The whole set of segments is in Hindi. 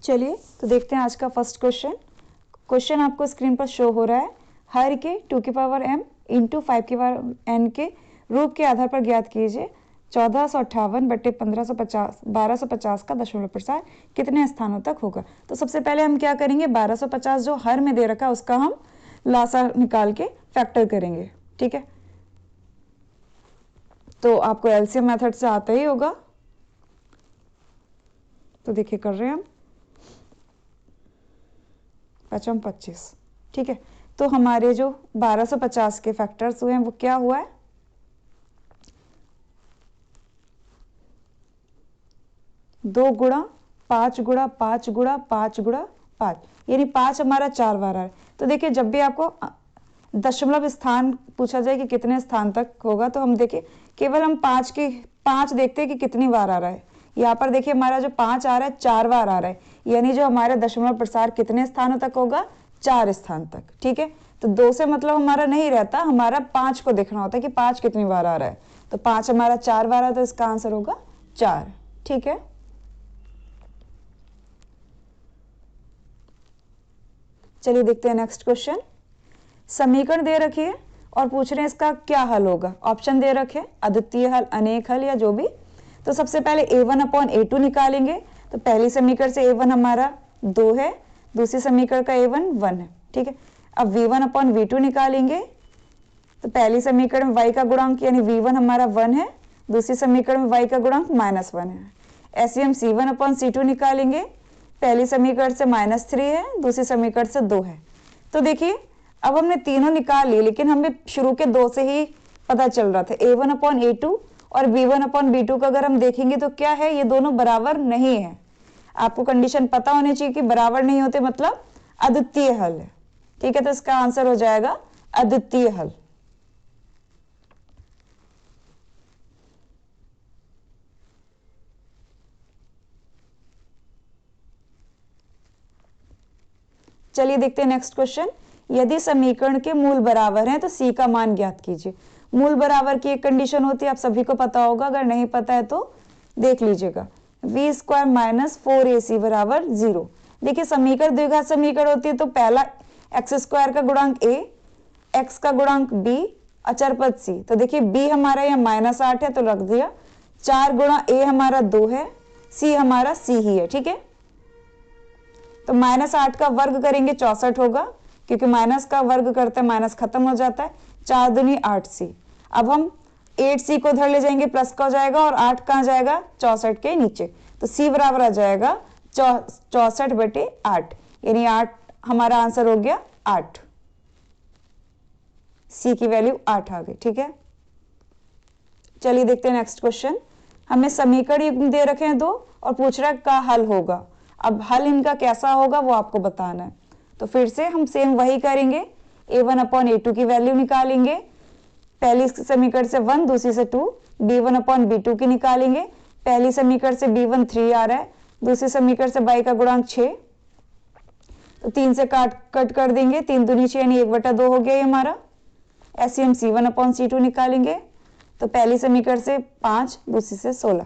चलिए तो देखते हैं आज का फर्स्ट क्वेश्चन। क्वेश्चन आपको स्क्रीन पर शो हो रहा है। हर के 2 की पावर m इंटू 5 की पावर n के रूप के आधार पर ज्ञात कीजिए 1458 बटे 1250 का दशमलव प्रसार कितने स्थानों तक होगा। तो सबसे पहले हम क्या करेंगे, 1250 जो हर में दे रखा है उसका हम लासा निकाल के फैक्टर करेंगे। ठीक है, तो आपको एलसीएम मेथड से आता ही होगा। तो देखिए कर रहे हैं हम 5 25। ठीक है, तो हमारे जो 1250 के फैक्टर्स हुए हैं वो क्या हुआ है, 2 गुणा 5 गुणा 5 गुणा 5 गुणा 5, यानी 5 हमारा 4 बार आ रहा है। तो देखिए जब भी आपको दशमलव स्थान पूछा जाए कि कितने स्थान तक होगा तो हम देखिए केवल हम 5 देखते हैं कि कितनी बार आ रहा है। यहाँ पर देखिए हमारा जो 5 आ रहा है 4 बार आ रहा है, यानी जो हमारा दशमलव प्रसार कितने स्थानों तक होगा, 4 स्थान तक। ठीक है, तो 2 से मतलब हमारा नहीं रहता, हमारा 5 को देखना होता है कि 5 कितनी बार आ रहा है। तो 5 हमारा 4 बार आ, तो इसका आंसर होगा 4। ठीक है, चलिए देखते हैं नेक्स्ट क्वेश्चन। समीकरण दे रखी है और पूछ रहे हैं इसका क्या हल होगा। ऑप्शन दे रखे, अद्वितीय हल, अनेक हल या जो भी। तो सबसे पहले a1/a2 निकालेंगे। तो पहली समीकरण से a1 हमारा 2 है, दूसरी समीकरण का a1 1 है। ठीक है, अब v1/v2 निकालेंगे। तो पहली समीकरण में y का गुणांक यानी v1 हमारा 1 है, दूसरी समीकरण में y का गुणांक -1 है। ऐसे हम c1/c2 निकालेंगे। पहली समीकरण से -3 है, दूसरी समीकरण से 2 है। तो देखिए अब हमने तीनों निकाल लिए, लेकिन हमें शुरू के 2 से ही पता चल रहा था। a1/a2 और b1/b2 का अगर हम देखेंगे तो क्या है, ये दोनों बराबर नहीं है। आपको कंडीशन पता होनी चाहिए कि बराबर नहीं होते मतलब अद्वितीय हल है। ठीक है, तो इसका आंसर हो जाएगा अद्वितीय हल। चलिए देखते हैं नेक्स्ट क्वेश्चन। यदि समीकरण के मूल बराबर हैं तो सी का मान ज्ञात कीजिए। मूल बराबर की एक कंडीशन होती है, आप सभी को पता होगा, अगर नहीं पता है तो देख लीजिएगा। v² - 4ac बराबर 0। देखिए समीकरण द्विघात समीकरण होती है तो पहला x² का गुणांक a, x का गुणांक b, अचर पद c। तो देखिए b हमारा यहाँ -8 है तो रख दिया, 4 गुणा a हमारा 2 है, c हमारा c ही है। ठीक है, तो -8 का वर्ग करेंगे 64 होगा, क्योंकि माइनस का वर्ग करते हैं माइनस खत्म हो जाता है। 4 दूनी 8c। अब हम 8c को उधर ले जाएंगे, प्लस का हो जाएगा, और 8 कहाँ जाएगा, 64 के नीचे। तो c बराबर आ जाएगा 64/8, यानी 8 हमारा आंसर हो गया 8। c की वैल्यू 8 आ गई। ठीक है, चलिए देखते हैं नेक्स्ट क्वेश्चन। हमें समीकरण दे रखे हैं 2 और पूछ रहा है का हल होगा। अब हल इनका कैसा होगा वो आपको बताना है। तो फिर से हम सेम वही करेंगे, a1/a2 की वैल्यू निकालेंगे। पहली समीकरण से 1, दूसरी से 2, b1/b2 की निकालेंगे। पहली समीकरण से b1 3 आ रहा है, दूसरी समीकरण से y का गुणांक 6। तो 3 से कट कर देंगे, 3 दूनी 6 यानी 1/2 हो गया ये हमारा। ऐसे हम c1/c2 निकालेंगे। तो पहली समीकरण से 5, दूसरी से 16।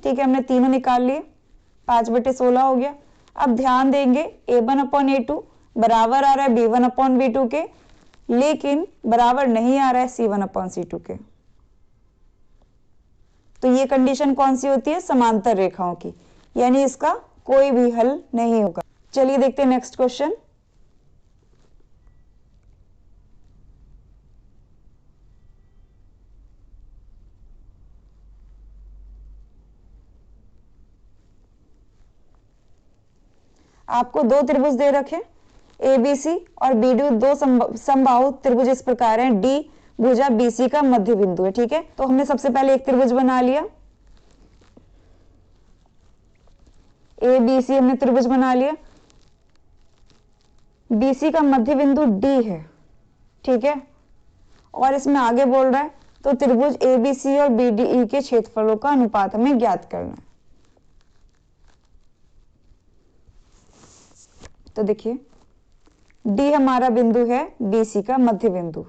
ठीक है, हमने तीनों निकाल लिए, 5/16 हो गया। अब ध्यान देंगे a1/a2 बराबर आ रहा है b1/b2 के, लेकिन बराबर नहीं आ रहा है c1/c2 के। तो ये कंडीशन कौन सी होती है, समांतर रेखाओं की, यानी इसका कोई भी हल नहीं होगा। चलिए देखते हैं नेक्स्ट क्वेश्चन। आपको 2 त्रिभुज दे रखे, ABC और BD, 2 समबाहु त्रिभुज इस प्रकार हैं। D भुजा BC का मध्य बिंदु है। ठीक है, तो हमने सबसे पहले एक त्रिभुज बना लिया, ABC हमने त्रिभुज बना लिया। BC का मध्य बिंदु D है। ठीक है, और इसमें आगे बोल रहा है तो त्रिभुज ABC और BDE के क्षेत्रफलों का अनुपात हमें ज्ञात करना है। तो देखिए D हमारा बिंदु है BC का मध्य बिंदु,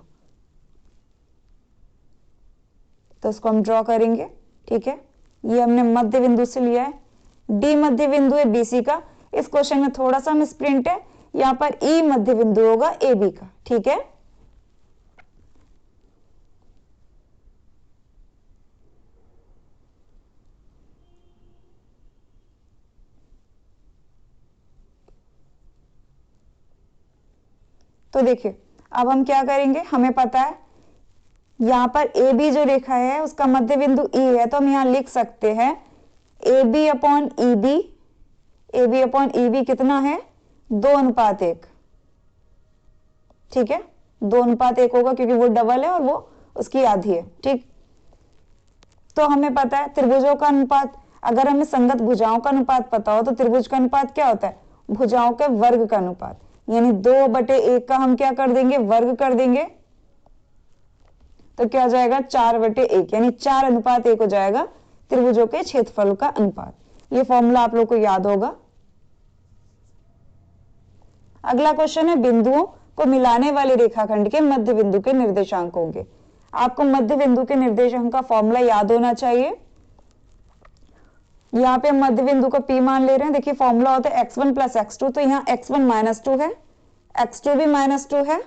तो इसको हम ड्रॉ करेंगे। ठीक है, ये हमने मध्य बिंदु से लिया है। डी मध्य बिंदु है बीसी का। इस क्वेश्चन में थोड़ा सा मिसप्रिंट है, यहाँ पर ई मध्य बिंदु होगा ए बी का। ठीक है, तो देखिए अब हम क्या करेंगे, हमें पता है यहाँ पर ए बी जो रेखा है उसका मध्य बिंदु ई है, तो हम यहाँ लिख सकते हैं A B upon E B. A B upon E B कितना है, 2:1। ठीक है, 2:1 होगा क्योंकि वो डबल है और वो उसकी आधी है। ठीक, तो हमें पता है त्रिभुजों का अनुपात, अगर हमें संगत भुजाओं का अनुपात पता हो तो त्रिभुज का अनुपात क्या होता है, भुजाओं के वर्ग का अनुपात, यानी 2/1 का हम क्या कर देंगे, वर्ग कर देंगे, तो क्या हो जाएगा 4/1, यानी 4:1 हो जाएगा त्रिभुजों के क्षेत्रफल का अनुपात। ये फॉर्मूला आप लोग को याद होगा। अगला क्वेश्चन है बिंदुओं को मिलाने वाले रेखाखंड के मध्य बिंदु के निर्देशांक होंगे। आपको मध्य बिंदु के निर्देशांक का फॉर्मूला याद होना चाहिए। यहाँ पे मध्य बिंदु को P मान ले रहे हैं। देखिए फॉर्मूला होता है x1 + x2, तो यहाँ x1 - 2 है, x2 भी -2 है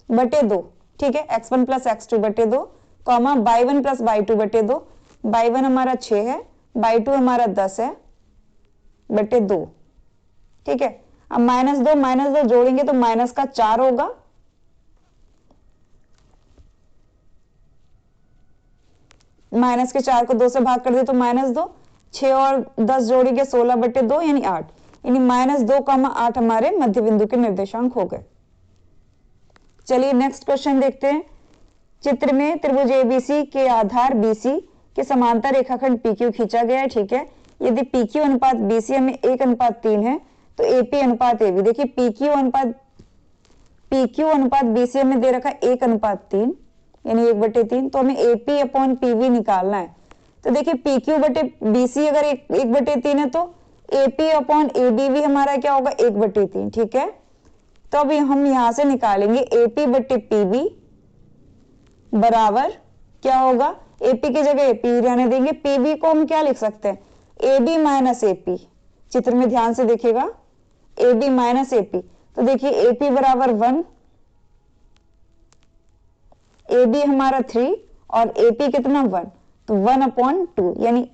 बटे 2। ठीक है, x1 + x2 बटे 2, कॉमा y1 + y2 बटे 2। y1 हमारा 6 है, y2 हमारा 10 है बटे 2। ठीक है, अब -2 जोड़ेंगे तो माइनस का 4 होगा, माइनस के 4 को 2 से भाग कर दे तो -2, 6 और 10 जोड़ेंगे 16/2 यानी 8, यानी -2,8 हमारे मध्य बिंदु के निर्देशांक हो गए। चलिए नेक्स्ट क्वेश्चन देखते हैं। चित्र में त्रिभुज एबीसी के आधार बीसी के समांतर रेखाखंड पीक्यू खींचा गया है। ठीक है, यदि पीक्यू अनुपात बीसी हमें 1:3 है तो एपी अनुपात एबी, देखिए पीक्यू अनुपात बीसी हमें दे रखा है 1:3 यानी 1/3, तो हमें एपी अपॉन पीवी निकालना है। तो देखिए पीक्यू बटे बीसी अगर 1/3 है तो एपी अपॉन एबी भी हमारा क्या होगा, 1/3। ठीक है, तो अभी हम यहां से निकालेंगे एपी बटे पीवी बराबर क्या होगा, एपी की जगह एपी रहने देंगे, पीवी को हम क्या लिख सकते हैं, एबी माइनस एपी। चित्र में ध्यान से देखिएगा, एबी माइनस एपी, तो देखिए एपी बराबर 1, एबी हमारा 3 और एपी कितना 1, तो 1/2 यानी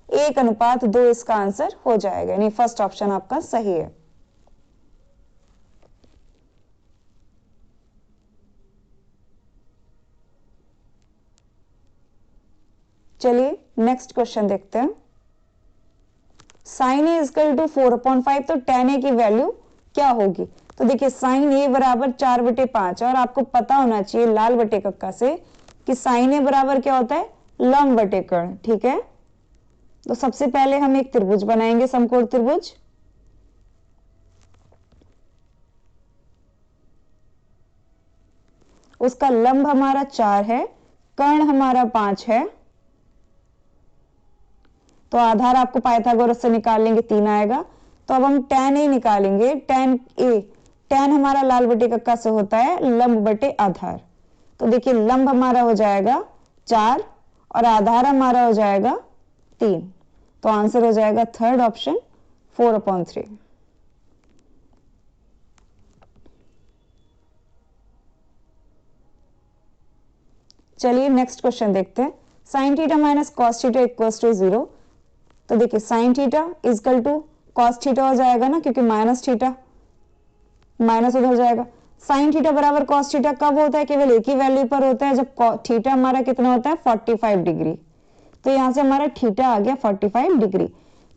1:2 इसका आंसर हो जाएगा, यानी फर्स्ट ऑप्शन आपका सही है। चलिए नेक्स्ट क्वेश्चन देखते हैं। साइन ए इक्वल टू 4/5, तो tan ए की वैल्यू क्या होगी। तो देखिए साइन ए बराबर 4/5 और आपको पता होना चाहिए लाल बटे कक्का से कि साइन ए बराबर क्या होता है, लंब बटे कर्ण। ठीक है, तो सबसे पहले हम एक त्रिभुज बनाएंगे, समकोण त्रिभुज। उसका लंब हमारा 4 है, कर्ण हमारा 5 है, तो आधार आपको पाइथागोरस से निकाल लेंगे 3 आएगा। तो अब हम tan ए निकालेंगे, tan हमारा लाल बटे कक्का से होता है लंब बटे आधार, तो देखिए लंब हमारा हो जाएगा 4 और आधार हमारा हो जाएगा 3, तो आंसर हो जाएगा थर्ड ऑप्शन 4/3। चलिए नेक्स्ट क्वेश्चन देखते हैं। Sine theta minus cos theta equals to 0, तो देखिए sine theta equal to cos theta हो जाएगा ना, क्योंकि माइनस थीटा माइनस उधर जाएगा। साइन थीटा बराबर कॉस थीटा कब होता है, केवल एक ही वैल्यू पर होता है, जब थीटा हमारा कितना होता है 45 डिग्री। तो यहां से हमारा थीटा आ गया 45 डिग्री।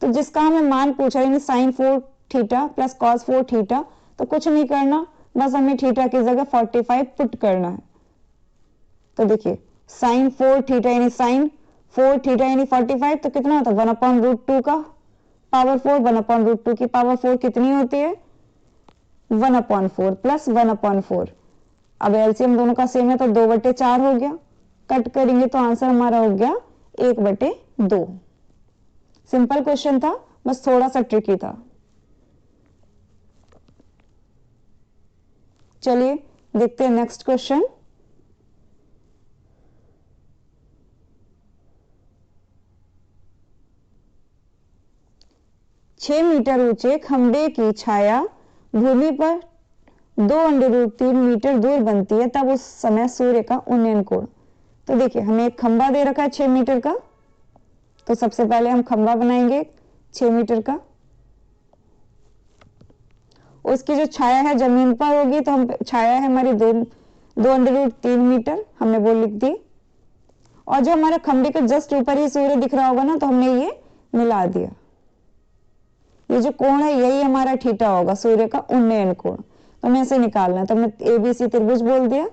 तो जिसका हमें मान पूछा यानी sine 4 theta plus cos 4 theta, तो कुछ नहीं करना, बस हमें थीटा की जगह 45 पुट करना है। तो देखिए साइन 4 थीटा यानी साइन 4 थीटा यानी 45, तो कितना होता है 1/√2 का पावर 4, 1/√2 की पावर 4 कितनी होती है 1/4 प्लस 1/4। अब एलसीएम दोनों का सेम है तो 2/4 हो गया, कट करेंगे तो आंसर हमारा हो गया 1/2। सिंपल क्वेश्चन था, बस थोड़ा सा ट्रिकी था। चलिए देखते हैं नेक्स्ट क्वेश्चन। 6 मीटर ऊंचे खंबे की छाया भूमि पर 2√3 मीटर दूर बनती है, तब उस समय सूर्य का उन्नयन कोण। तो देखिए हमें एक खंबा दे रखा है 6 मीटर का, तो सबसे पहले हम खंबा बनाएंगे 6 मीटर का। उसकी जो छाया है जमीन पर होगी, तो हम छाया है हमारी 2√3 मीटर, हमने वो लिख दी। और जो हमारा खंबे के जस्ट ऊपर ही सूर्य दिख रहा होगा ना, तो हमने ये मिला दिया। ये जो कोण है यही हमारा थीटा होगा, सूर्य का उन्नयन कोण। तो हमें ऐसे निकालना है, तो हमने एबीसी त्रिभुज बोल दिया।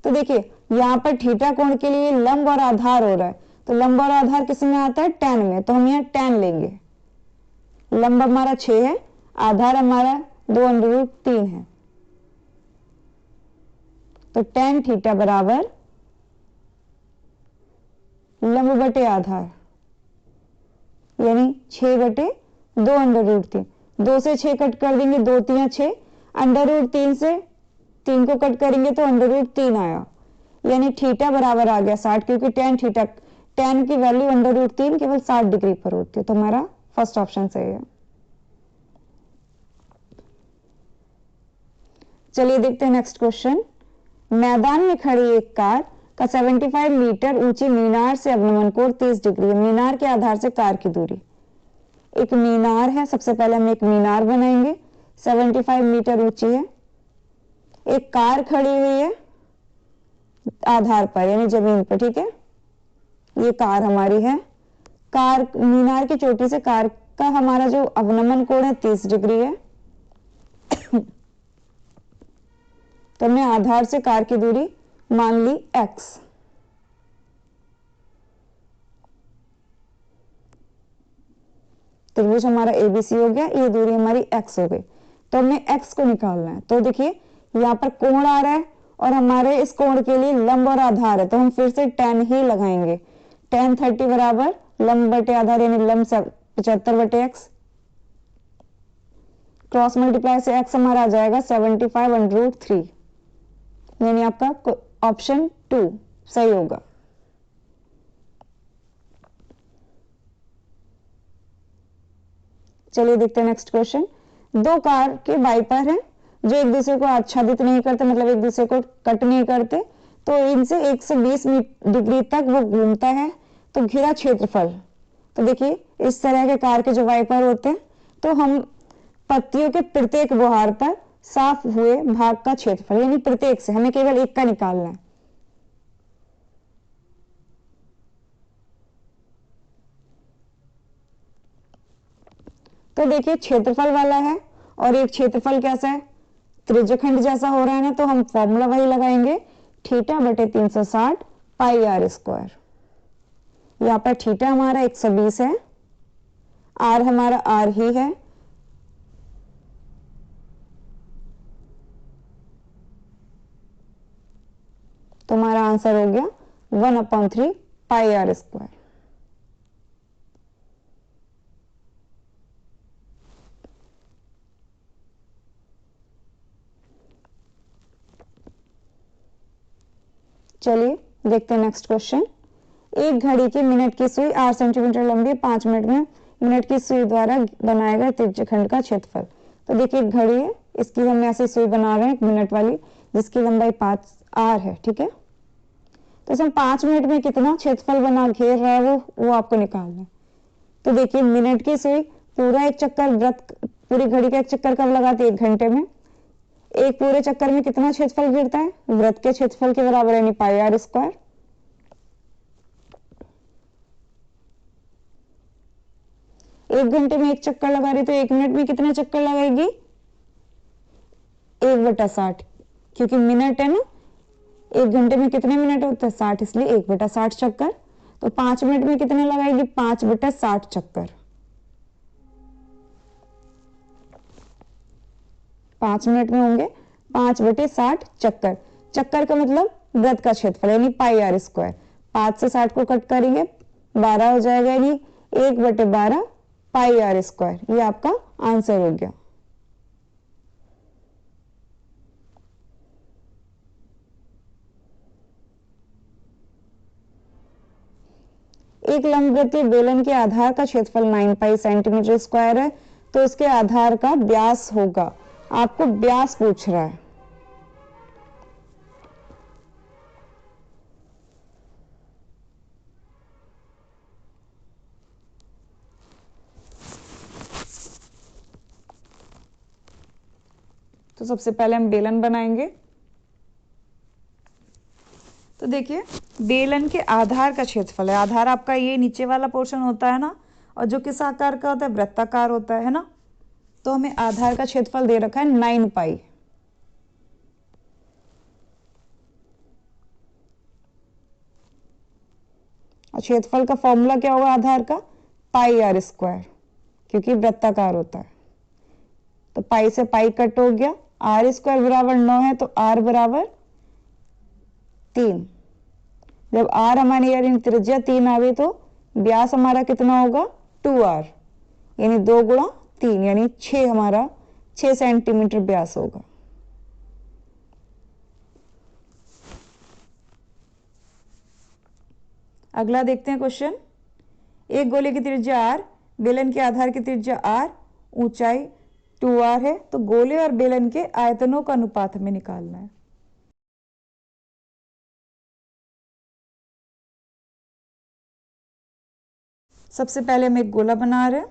तो देखिए यहाँ पर थीटा कोण के लिए लंब और आधार हो रहा है, तो लंब और आधार किस में आता है, tan में, तो हम यहाँ tan लेंगे। लंब हमारा 6 है, आधार हमारा 2√3 है, तो tan थीटा बराबर लंब बटे आधार, यानी 6/2√3। 2 से 6 कट कर देंगे, 2 3 6, √3 से 3 को कट करेंगे तो √3 आया, यानी थीटा बराबर आ गया 60, क्योंकि tan की वैल्यू √3 केवल 60 डिग्री पर होती है। तो हमारा फर्स्ट ऑप्शन सही है। चलिए देखते हैं नेक्स्ट क्वेश्चन। मैदान में खड़ी एक कार का 75 मीटर ऊंची मीनार से अवनमन कोण 30 डिग्री है। मीनार के आधार से कार की दूरी। एक मीनार है, सबसे पहले हम एक मीनार बनाएंगे, 75 मीटर ऊंची है। एक कार खड़ी हुई है आधार पर, यानी जमीन पर, ठीक है। ये कार हमारी है। कार मीनार की चोटी से कार का हमारा जो अवनमन कोण है 30 डिग्री है। तो हमने आधार से कार की दूरी मान ली x। त्रिभुज हमारा एबीसी हो गया, ये दूरी हमारी x हो गई। तो हमें x को निकालना है। तो देखिए यहाँ पर कोण आ रहा है और हमारे इस कोण के लिए लंब और आधार है, तो हम फिर से tan ही लगाएंगे। tan 30 बराबर लंब बटे आधार, यानी लंब 75/x, क्रॉस मल्टीप्लाई से x हमारा आ जाएगा 75√3, यानी आपका ऑप्शन 2 सही होगा। चलिए देखते हैं नेक्स्ट क्वेश्चन। दो कार के वाइपर हैं जो एक दूसरे को आच्छादित नहीं करते, मतलब एक दूसरे को कट नहीं करते, तो इनसे 120 डिग्री तक वो घूमता है, तो घिरा क्षेत्रफल। तो देखिए इस तरह के कार के जो वाइपर होते हैं, तो हम पत्तियों के प्रत्येक बुहार पर साफ हुए भाग का क्षेत्रफल, यानी प्रत्येक से हमें केवल एक का निकालना है। तो देखिए क्षेत्रफल वाला है और एक क्षेत्रफल कैसा है, त्रिज्यखंड जैसा हो रहा है ना, तो हम फॉर्मूला वही लगाएंगे, थीटा बटे 360 पाई आर स्क्वायर। यहाँ पर थीटा हमारा 120 है, आर हमारा आर ही है, तो हमारा आंसर हो गया 1/3 पाई आर स्क्वायर। चलिए देखते हैं नेक्स्ट क्वेश्चन। एक घड़ी की मिनट की सुई 8 सेंटीमीटर लंबी, 5 मिनट में मिनट की सुई द्वारा बनाए गए त्रिज्यखंड का क्षेत्रफल। तो देखिए एक घड़ी है, इसकी हम ऐसे सुई बना रहे हैं एक मिनट वाली, जिसकी लंबाई 5 आर है, ठीक है। तो इसमें 5 मिनट में कितना क्षेत्रफल बना घेर रहा है वो आपको निकालना है। तो देखिए मिनट की सुई पूरा एक चक्कर वृत्त, पूरी घड़ी का एक चक्कर कब लगाती है, 1 घंटे में। एक पूरे चक्कर में कितना क्षेत्रफल गिरता है, वृत्त के क्षेत्रफल के बराबर, यानी पाई आर स्क्वायर। एक घंटे में एक चक्कर लगा रही, तो 1 मिनट में कितने चक्कर लगाएगी, 1/60, क्योंकि मिनट है ना, 1 घंटे में कितने मिनट होते हैं, 60, इसलिए 1/60 चक्कर। तो 5 मिनट में कितने लगाएगी, 5/60 चक्कर। 5 मिनट में होंगे 5/60 चक्कर। चक्कर का मतलब वृत्त का क्षेत्रफल, यानी पाई आर स्क्वायर। 5 से 60 को कट करेंगे 12 हो जाएगा, यानी 1/12 पाई आर स्क्वायर। ये आपका आंसर हो गया। एक लंबवृत्तीय बेलन के आधार का क्षेत्रफल 9 पाई सेंटीमीटर स्क्वायर है, तो उसके आधार का व्यास होगा। आपको व्यास पूछ रहा है। तो सबसे पहले हम बेलन बनाएंगे। तो देखिए बेलन के आधार का क्षेत्रफल है, आधार आपका ये नीचे वाला पोर्शन होता है ना, और जो किस आकार का होता है, वृत्ताकार होता है ना। तो हमें आधार का क्षेत्रफल दे रखा है 9 पाई। और क्षेत्रफल का फॉर्मूला क्या होगा आधार का, पाई आर स्क्वायर, क्योंकि वृत्ताकार होता है। तो पाई से पाई कट हो गया, आर स्क्वायर बराबर 9 है तो आर बराबर 3। जब आर हमारी यानी त्रिज्या 3 आ गई तो व्यास हमारा कितना होगा, 2r, यानी 2 गुणा 3 यानी 6, हमारा 6 सेंटीमीटर व्यास होगा। अगला देखते हैं क्वेश्चन। एक गोले की त्रिज्या r, बेलन के आधार की त्रिज्या r, ऊंचाई 2r है, तो गोले और बेलन के आयतनों का अनुपात हमें निकालना है। सबसे पहले हम एक गोला बना रहे हैं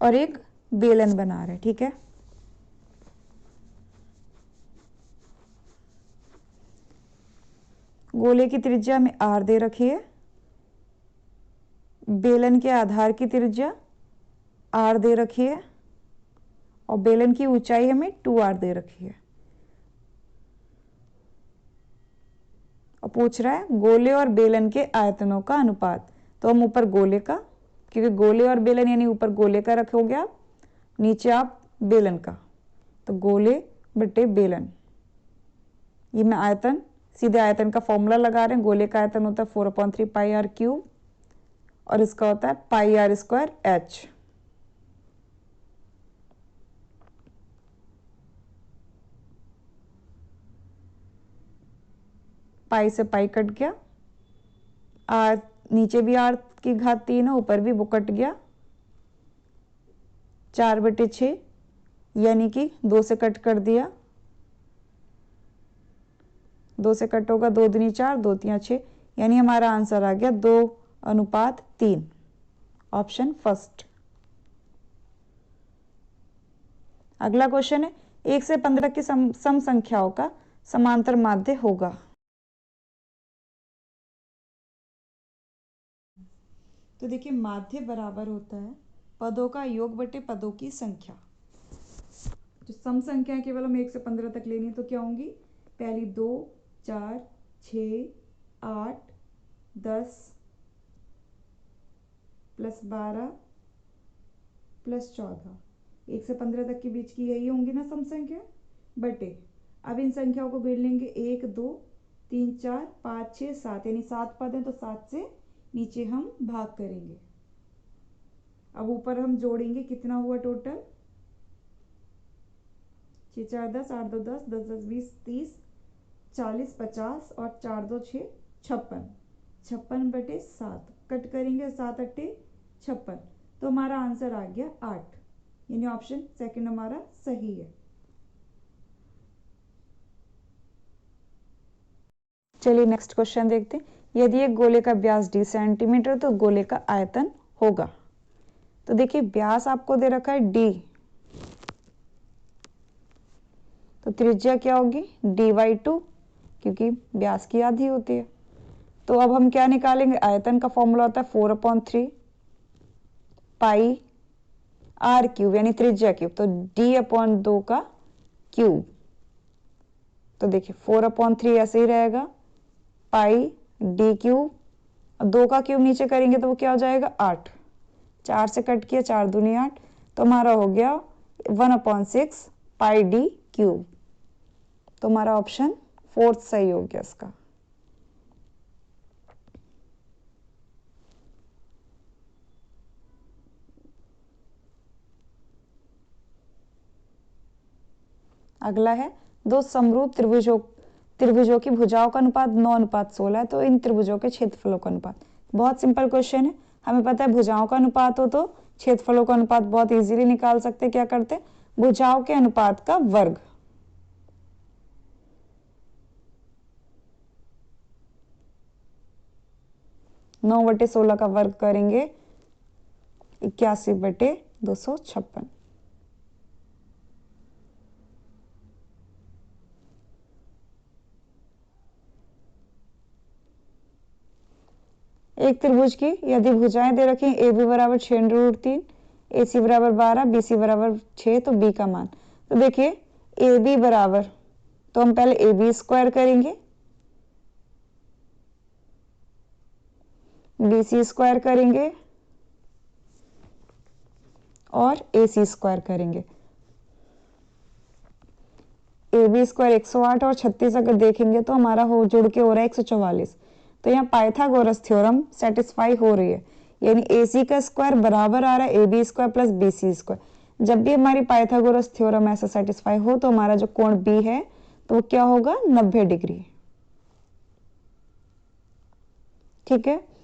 और एक बेलन बना रहे हैं, ठीक है। गोले की त्रिज्या हमें r दे रखी है, बेलन के आधार की त्रिज्या r दे रखी है, और बेलन की ऊंचाई हमें 2r दे रखी है। और पूछ रहा है गोले और बेलन के आयतनों का अनुपात। तो हम ऊपर गोले का, क्योंकि गोले और बेलन यानी ऊपर गोले का रखोगे आप, नीचे आप बेलन का, तो गोले बटे बेलन। ये मैं आयतन, सीधे आयतन का फॉर्मूला लगा रहे हैं। गोले का आयतन होता है 4/3 पाई आर क्यूब, और इसका होता है पाई आर स्क्वायर एच। पाई से पाई कट गया, आर नीचे भी आर की घात 3 है, ऊपर भी वो कट गया, 4/6 यानी कि 2 से कट कर दिया, 2 से कट होगा, 2 दूनी 4, 2 तिया 6, यानी हमारा आंसर आ गया 2:3, ऑप्शन फर्स्ट। अगला क्वेश्चन है 1 से 15 की सम संख्याओं का समांतर माध्य होगा। तो देखिए माध्य बराबर होता है पदों का योग बटे पदों की संख्या। जो सम संख्या केवल हम 1 से 15 तक लेनी है तो क्या होंगी, पहली 2, 4, 6, 8, 10 प्लस 12 प्लस 14, 1 से 15 तक के बीच की यही होंगी ना सम संख्या, बटे अब इन संख्याओं को गिन लेंगे, 1, 2, 3, 4, 5, 6, 7, यानी 7 पद हैं तो 7 से नीचे हम भाग करेंगे। अब ऊपर हम जोड़ेंगे, कितना हुआ टोटल, 6 4 10, 8 2 10, 10 10 20 30 40 50 और 4 2 6 56, 56/7 कट करेंगे, 7 8 56, तो हमारा आंसर आ गया 8, यानी ऑप्शन सेकंड हमारा सही है। चलिए नेक्स्ट क्वेश्चन देखते हैं। यदि एक गोले का व्यास d सेंटीमीटर तो गोले का आयतन होगा। तो देखिए व्यास आपको दे रखा है d, तो त्रिज्या क्या होगी d/2, क्योंकि व्यास की आधी होती है। तो अब हम क्या निकालेंगे, आयतन का फॉर्मूला होता है 4/3 पाई आर क्यूब, यानी त्रिज्या क्यूब, तो d/2 का क्यूब। तो देखिए 4/3 ऐसे ही रहेगा, पाई डी क्यूब, 2 का क्यूब नीचे करेंगे तो वो क्या हो जाएगा 8, 4 से कट किया, 4 दूनी 8, तो हमारा हो गया 1/6 पाई डी क्यूब। तो हमारा ऑप्शन फोर्थ सही हो गया इसका। अगला है दो समरूप त्रिभुजों की भुजाओं का अनुपात 9:16 है, तो इन त्रिभुजों के क्षेत्रफलों का अनुपात। बहुत सिंपल क्वेश्चन है, हमें पता है भुजाओं का अनुपात हो तो क्षेत्रफलों का अनुपात बहुत इजीली निकाल सकते, क्या करते, भुजाओं के अनुपात का वर्ग। नौ बटे 16 का वर्ग करेंगे 81/256। एक त्रिभुज की यदि भुजाएं दे रखी ए बी बराबर 6√3, ए सी बराबर 12, बी सी बराबर 6, तो बी का मान, तो देखिए ए बी बराबर, तो हम पहले ए बी स्क्वायर करेंगे, बी सी स्क्वायर करेंगे और ए सी स्क्वायर करेंगे। ए बी स्क्वायर 108 और 36 अगर देखेंगे तो हमारा हो जुड़ के हो रहा है 144। तो यहाँ पाइथागोरस थ्योरम सेटिस्फाई हो रही है, यानी ए सी का स्क्वायर बराबर आ रहा है A B square plus B C square. जब भी हमारी पाइथागोरस थ्योरम ऐसा सेटिस्फाई हो तो हमारा जो कोण बी है तो वो क्या होगा, 90 डिग्री। ठीक है।